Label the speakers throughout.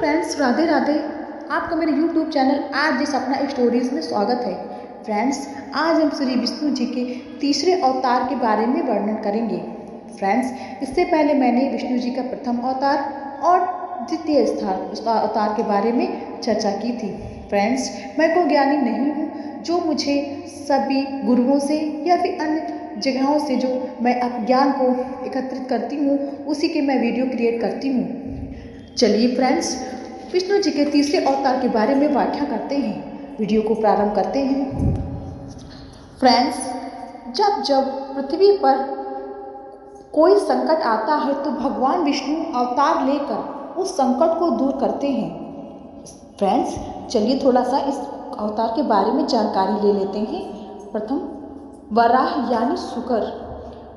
Speaker 1: Friends, Radhe Radhe. आपका मेरे YouTube channel आज जिस अपना स्टोरीज में स्वागत है। फ्रेंड्स, आज हम श्री विष्णु जी के तीसरे अवतार के बारे में वर्णन करेंगे। फ्रेंड्स, इससे पहले मैंने विष्णु जी का प्रथम अवतार और द्वितीय अवतार के बारे में चर्चा की थी। फ्रेंड्स, मैं कोई ज्ञानी नहीं हूँ जो मुझे सभी गुरुओं से या फिर अन्य जगहों से जो मैं ज्ञान को एकत्रित करती हूँ उसी के मैं वीडियो क्रिएट करती हूँ। चलिए फ्रेंड्स, विष्णु जी के तीसरे अवतार के बारे में व्याख्या करते हैं। वीडियो को प्रारंभ करते हैं। फ्रेंड्स, जब जब पृथ्वी पर कोई संकट आता है तो भगवान विष्णु अवतार लेकर उस संकट को दूर करते हैं। फ्रेंड्स, चलिए थोड़ा सा इस अवतार के बारे में जानकारी ले लेते हैं। प्रथम, वराह यानी सुकर।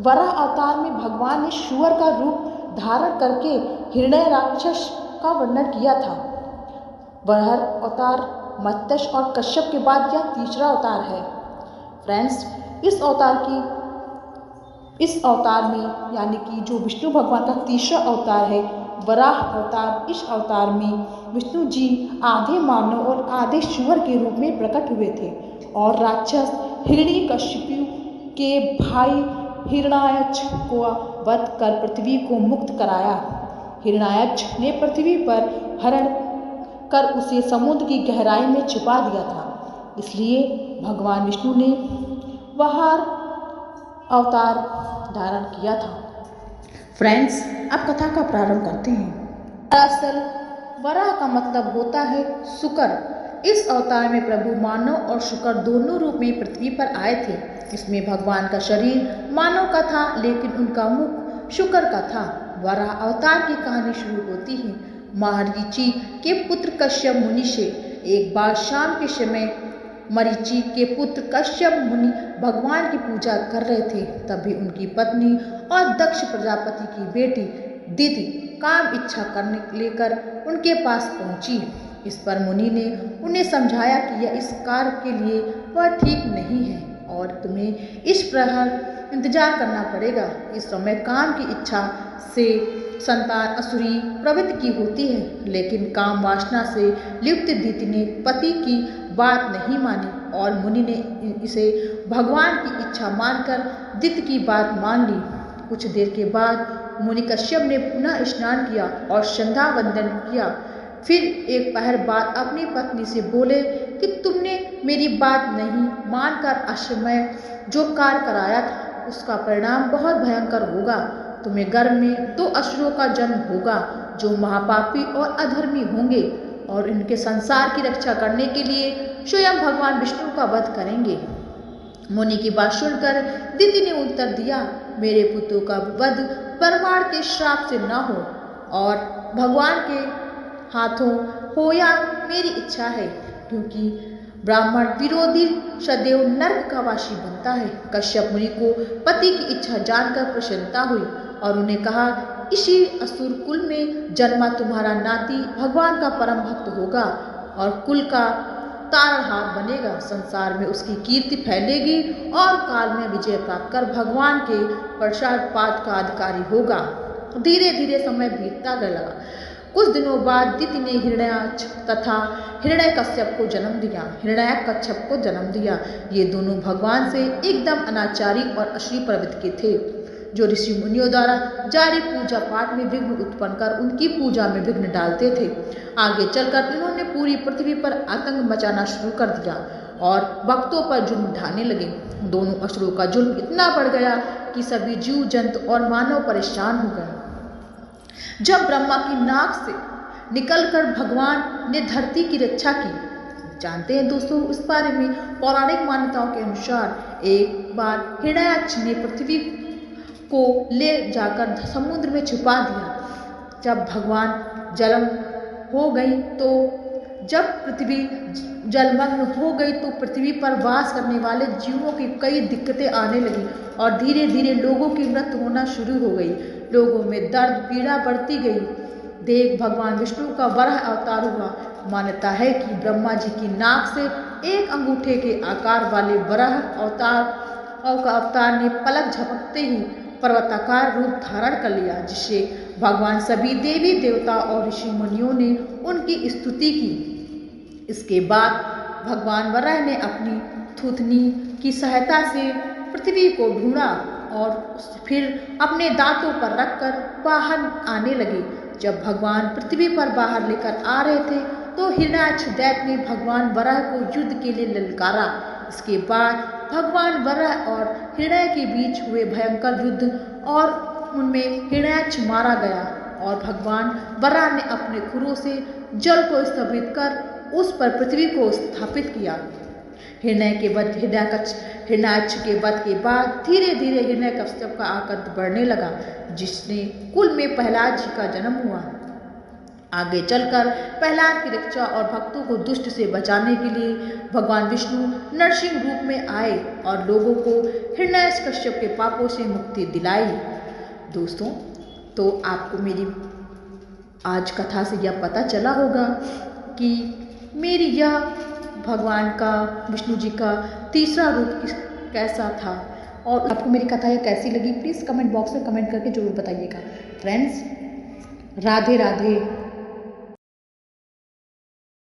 Speaker 1: वराह अवतार में भगवान ने सुअर का रूप धारण करके हिरण्य राक्षस का वर्णन किया था। वराह अवतार मत्स्य और कश्यप के बाद यह तीसरा अवतार है। फ्रेंड्स, इस अवतार में यानी कि जो विष्णु भगवान का तीसरा अवतार है वराह अवतार, इस अवतार में विष्णु जी आधे मानव और आधे सुअर के रूप में प्रकट हुए थे और राक्षस हिरण्यकशिपु के भाई हिरण्याक्ष को वध कर पृथ्वी को मुक्त कराया। हिरण्याक्ष ने पृथ्वी पर हरण कर उसे समुद्र की गहराई में छुपा दिया था, इसलिए भगवान विष्णु ने वराह अवतार धारण किया था। फ्रेंड्स, अब कथा का प्रारंभ करते हैं। दरअसल वराह का मतलब होता है सुकर। इस अवतार में प्रभु मानव और शुकर दोनों रूप में पृथ्वी पर आए थे। इसमें भगवान का शरीर मानव का था लेकिन उनका मुख शुकर का था। वराह अवतार की कहानी शुरू होती है मरीचि के पुत्र कश्यप मुनि से। एक बार शाम के समय मरीचि के पुत्र कश्यप मुनि भगवान की पूजा कर रहे थे। तभी उनकी पत्नी और दक्ष प्रजापति की बेटी दिति काम इच्छा करने लेकर उनके पास पहुंची। इस पर मुनि ने उन्हें समझाया कि यह इस कार्य के लिए वह ठीक नहीं है और तुम्हें इस प्रहर इंतजार करना पड़ेगा। इस समय काम की इच्छा से संतान असुरी प्रवृत्ति की होती है, लेकिन काम वासना से लिप्त दिति ने पति की बात नहीं मानी और मुनि ने इसे भगवान की इच्छा मानकर दिति की बात मान ली। कुछ देर के बाद मुनि कश्यप ने पुनः स्नान किया और संध्या वंदन किया। फिर एक पहर बाद अपनी पत्नी से बोले कि तुमने मेरी बात नहीं मानकर अश्वमेय जो कार्य कराया था उसका परिणाम बहुत भयंकर होगा। तुम्हें गर्भ में 2 असुरों का जन्म होगा जो महापापी और अधर्मी होंगे और इनके संसार की रक्षा करने के लिए स्वयं भगवान विष्णु का वध करेंगे। मुनि की बात सुनकर दिति ने उत्तर दिया, मेरे पुत्रों का वध परमार के श्राप से न हो और भगवान के हाथों हो या मेरी इच्छा है, क्योंकि ब्राह्मण विरोधी सदैव नरक का वासी बनता है। कश्यप मुनि को पति की इच्छा जानकर प्रसन्नता हुई और उन्हें कहा, इसी असुर कुल में जन्मा तुम्हारा नाती भगवान का परम भक्त होगा और कुल का तारणहार बनेगा। संसार में उसकी कीर्ति फैलेगी और काल में विजय प्राप्त कर भगवान के प्रसाद पाद का अधिकारी होगा। धीरे धीरे समय बीतता लगा। कुछ दिनों बाद दिति ने हिरण्याक्ष तथा हिरण्यकश्यप को जन्म दिया। ये दोनों भगवान से एकदम अनाचारी और अश्लील प्रवृत्ति के थे, जो ऋषि मुनियों द्वारा जारी पूजा पाठ में विघ्न उत्पन्न कर उनकी पूजा में विघ्न डालते थे। आगे चलकर इन्होंने पूरी पृथ्वी पर आतंक मचाना शुरू कर दिया और भक्तों पर जुल्म ढाने लगे। दोनों असुरों का जुल्म इतना बढ़ गया कि सभी जीव जंतु और मानव परेशान हो गए। जब ब्रह्मा की नाक से निकलकर भगवान ने धरती की रक्षा की। जानते हैं दोस्तों, इस बारे में पौराणिक मान्यताओं के अनुसार एक बार हिरण्याक्ष ने पृथ्वी को ले जाकर समुद्र में छुपा दिया। जब पृथ्वी जलमग्न हो गई तो पृथ्वी पर वास करने वाले जीवों की कई दिक्कतें आने लगी और धीरे धीरे लोगों की मृत्यु होना शुरू हो गई। लोगों में दर्द पीड़ा बढ़ती गई। देख भगवान विष्णु का वराह अवतार हुआ। मान्यता है कि ब्रह्मा जी की नाक से एक अंगूठे के आकार वाले वराह अवतार ने पलक झपकते ही पर्वताकार रूप धारण कर लिया, जिससे भगवान सभी देवी देवता और ऋषि मुनियों ने उनकी स्तुति की। इसके बाद भगवान वराह ने अपनी थूथनी की सहायता से पृथ्वी को ढूंढा और फिर अपने दांतों पर रखकर बाहर आने लगे। जब भगवान पृथ्वी पर बाहर लेकर आ रहे थे तो हिरण्याक्ष दैत्य ने भगवान वराह को युद्ध के लिए ललकारा। इसके बाद भगवान वराह और हिरण्य के बीच हुए भयंकर युद्ध और उनमें हिरण्याक्ष मारा गया और भगवान वराह ने अपने खुरों से जल को स्थगित कर उस पर पृथ्वी को स्थापित किया। हिरण्याक्ष के वध के बाद धीरे धीरे हिरण्यकश्यप का आकर्ष बढ़ने लगा, जिसने कुल में प्रहलाद जी का जन्म हुआ। आगे चलकर प्रहलाद की रक्षा और भक्तों को दुष्ट से बचाने के लिए भगवान विष्णु नरसिंह रूप में आए और लोगों को हिरण्याकश्यप के पापों से मुक्ति दिलाई। दोस्तों, तो आपको मेरी आज कथा से यह पता चला होगा कि मेरी यह भगवान का, विष्णु जी का तीसरा रूप कैसा था, और आपको मेरी कथा यह कैसी लगी प्लीज़ कमेंट बॉक्स में कमेंट करके जरूर बताइएगा। फ्रेंड्स, राधे राधे।